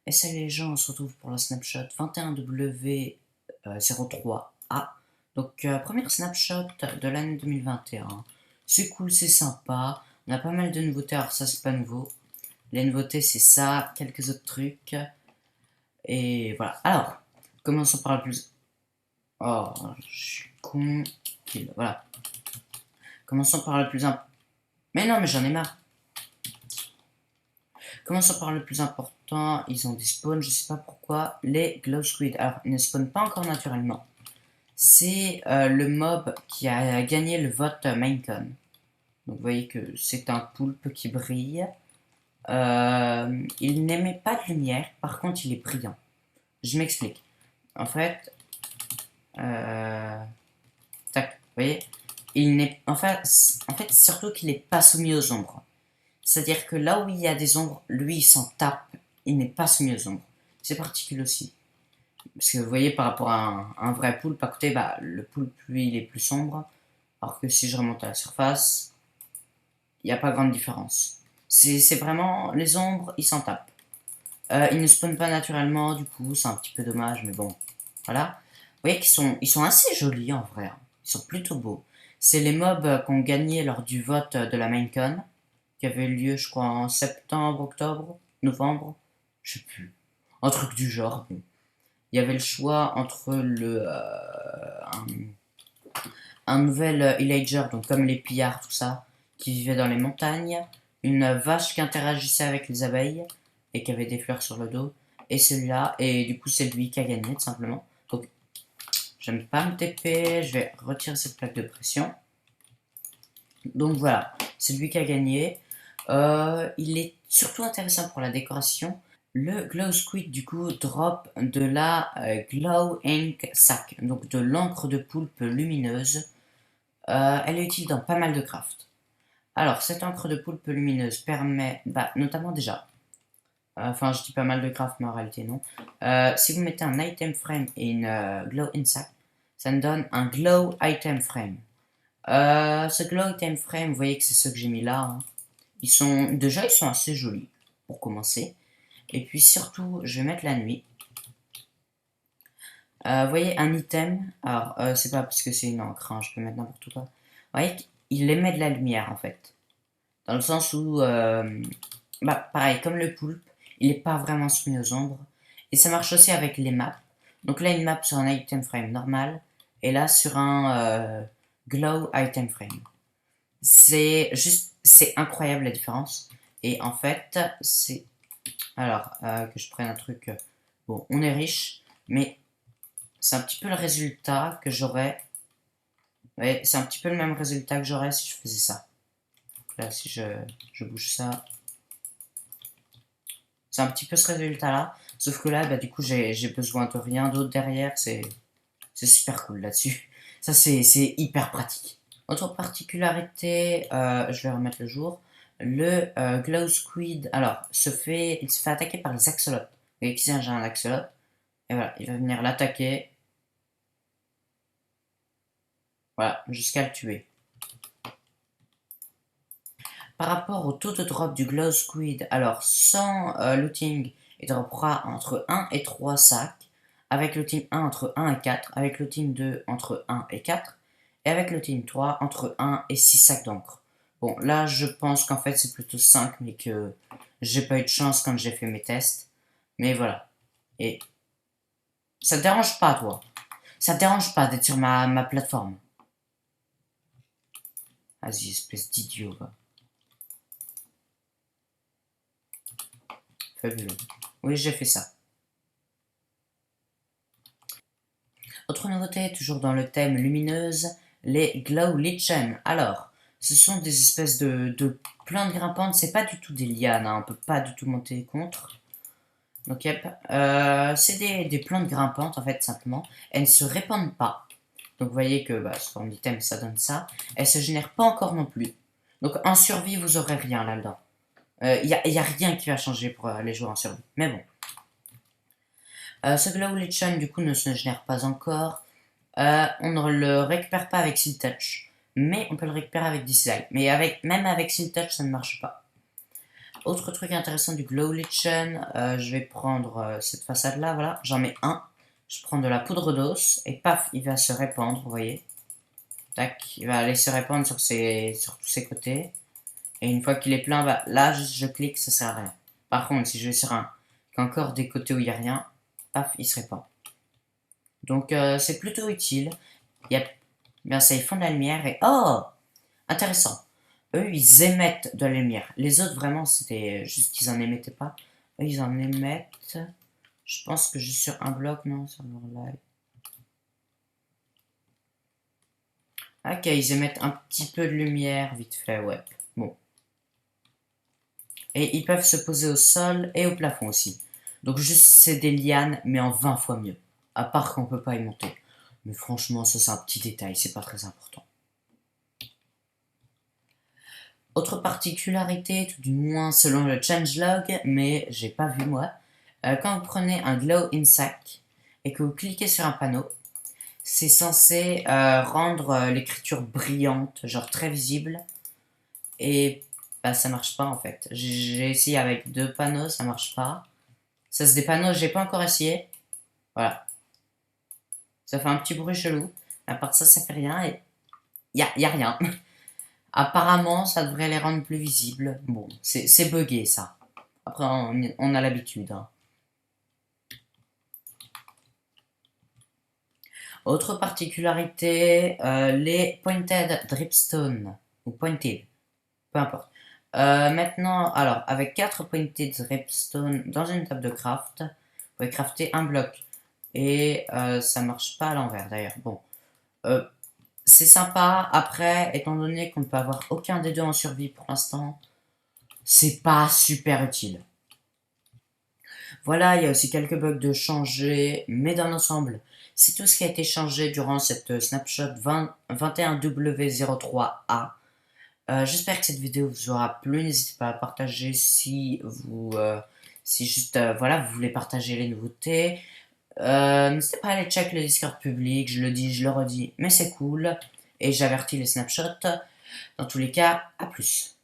Et salut les gens, on se retrouve pour la snapshot 21W03A. Donc, première snapshot de l'année 2021. C'est cool, c'est sympa. On a pas mal de nouveautés, alors ça c'est pas nouveau. Les nouveautés c'est ça, quelques autres trucs. Et voilà. Alors, commençons par le plus... Oh, je suis con. Voilà. Commençons par le plus important. Mais non, mais j'en ai marre. Commençons par le plus important, ils ont des spawns, je sais pas pourquoi, les glow squid. Alors, ils ne spawnent pas encore naturellement. C'est le mob qui a gagné le vote Minecon. Donc vous voyez que c'est un poulpe qui brille. Il n'émet pas de lumière, par contre il est brillant. Je m'explique. En fait, tac, vous voyez, il n'est, en fait surtout qu'il n'est pas soumis aux ombres. C'est-à-dire que là où il y a des ombres, lui il s'en tape, il n'est pas soumis aux ombres. C'est particulier aussi. Parce que vous voyez, par rapport à un vrai poulpe, à côté, bah, le poulpe, lui, il est plus sombre. Alors que si je remonte à la surface, il n'y a pas grande différence. C'est vraiment, les ombres, ils s'en tapent. Ils ne spawnent pas naturellement, du coup, c'est un petit peu dommage, mais bon, voilà. Vous voyez ils sont assez jolis en vrai, hein. Ils sont plutôt beaux. C'est les mobs qui ont gagné lors du vote de la MaineCon, qui avait eu lieu, je crois, en septembre, octobre, novembre, je sais plus. Un truc du genre. Bon. Il y avait le choix entre un nouvel villager, donc comme les pillards, tout ça, qui vivait dans les montagnes, une vache qui interagissait avec les abeilles et qui avait des fleurs sur le dos, et celui-là, et du coup c'est lui qui a gagné tout simplement. Donc j'aime pas me TP, je vais retirer cette plaque de pression. Donc voilà, c'est lui qui a gagné. Il est surtout intéressant pour la décoration. Le Glow Squid du coup drop de la Glow Ink Sac, donc de l'encre de poulpe lumineuse. Elle est utile dans pas mal de crafts. Alors cette encre de poulpe lumineuse permet, bah, notamment déjà, enfin je dis pas mal de crafts mais en réalité non. Si vous mettez un item frame et une Glow Ink Sac, ça me donne un Glow Item Frame. Ce Glow Item Frame, vous voyez que c'est ceux que j'ai mis là, hein. Déjà ils sont assez jolis pour commencer. Et puis surtout, je vais mettre la nuit. Vous voyez, un item. Alors, c'est pas parce que c'est une encre, hein, je peux mettre n'importe quoi. Vous voyez qu'il émet de la lumière en fait. Dans le sens où, bah, pareil, comme le poulpe, il n'est pas vraiment soumis aux ombres. Et ça marche aussi avec les maps. Donc là, une map sur un item frame normal. Et là, sur un glow item frame. C'est incroyable la différence. Et en fait, c'est alors, que je prenne un truc. Bon, on est riche, mais c'est un petit peu le résultat que j'aurais. Ouais, c'est un petit peu le même résultat que j'aurais si je faisais ça. Donc là, si je bouge ça, c'est un petit peu ce résultat-là. Sauf que là, bah, du coup, j'ai besoin de rien d'autre derrière. C'est super cool là-dessus. Ça, c'est hyper pratique. Autre particularité, je vais remettre le jour. Le Glow Squid, alors, il se fait attaquer par les axolotes. Vous voyez ici, j'ai un axolote. Et voilà, il va venir l'attaquer. Voilà, jusqu'à le tuer. Par rapport au taux de drop du Glow Squid, alors sans looting, il droppera entre 1 et 3 sacs. Avec looting 1 entre 1 et 4. Avec looting 2 entre 1 et 4. Et avec looting 3 entre 1 et 6 sacs d'encre. Bon, là je pense qu'en fait c'est plutôt 5, mais que j'ai pas eu de chance quand j'ai fait mes tests. Mais voilà. Et ça te dérange pas, toi? Ça te dérange pas d'être sur ma plateforme? Vas-y, espèce d'idiot, va. Fabuleux. Oui, j'ai fait ça. Autre nouveauté, toujours dans le thème lumineuse, les Glow Lichen. Alors, ce sont des espèces de plantes grimpantes, c'est pas du tout des lianes, hein, on peut pas du tout monter contre. Donc, yep. C'est des plantes grimpantes en fait, simplement. Elles ne se répandent pas. Donc, vous voyez que bah, sous forme d'item, ça donne ça. Elles se génèrent pas encore non plus. Donc, en survie, vous aurez rien là-dedans. Y a rien qui va changer pour les joueurs en survie. Mais bon. Ce Glow Lichen, du coup, ne se génère pas encore. On ne le récupère pas avec Seal Touch, mais on peut le récupérer avec Disguise. Mais même avec Seal Touch, ça ne marche pas. Autre truc intéressant du Glow Lichen, je vais prendre cette façade là, voilà, j'en mets un. Je prends de la poudre d'os et paf, il va se répandre, vous voyez. Tac, il va aller se répandre sur tous ses côtés. Et une fois qu'il est plein, bah, là je clique, ça sert à rien. Par contre, si je vais sur un encore des côtés où il n'y a rien, paf, il se répand. Donc c'est plutôt utile. Il y a, bien ça, ils font de la lumière et oh, intéressant. Eux, ils émettent de la lumière. Les autres, vraiment, c'était juste qu'ils en émettaient pas. Eux, ils en émettent. Je pense que juste sur un bloc, non, sur leur live. Ok, ils émettent un petit peu de lumière, vite fait, ouais. Bon. Et ils peuvent se poser au sol et au plafond aussi. Donc juste, c'est des lianes, mais en 20 fois mieux. À part qu'on peut pas y monter. Mais franchement, ça c'est un petit détail, c'est pas très important. Autre particularité, tout du moins selon le changelog, mais j'ai pas vu moi, quand vous prenez un glow in sac et que vous cliquez sur un panneau, c'est censé rendre l'écriture brillante, genre très visible, et bah ça marche pas en fait. J'ai essayé avec 2 panneaux, ça marche pas. Ça c'est des panneaux, j'ai pas encore essayé. Voilà. Ça fait un petit bruit chelou. À part ça, ça fait rien et y a rien. Apparemment, ça devrait les rendre plus visibles. Bon, c'est buggé ça. Après, on a l'habitude. Hein. Autre particularité, les pointed dripstone, ou pointed, peu importe. Maintenant, alors, avec 4 pointed dripstone dans une table de craft, vous pouvez crafter un bloc. Et ça marche pas à l'envers d'ailleurs. Bon, c'est sympa. Après, étant donné qu'on ne peut avoir aucun des deux en survie pour l'instant, c'est pas super utile. Voilà, il y a aussi quelques bugs de changer, mais dans l'ensemble, c'est tout ce qui a été changé durant cette snapshot 21W03A. J'espère que cette vidéo vous aura plu. N'hésitez pas à partager si vous, si juste, voilà, vous voulez partager les nouveautés. N'hésitez pas à aller check le Discord public. Je le dis, je le redis, mais c'est cool. Et j'avertis les snapshots. Dans tous les cas, à plus.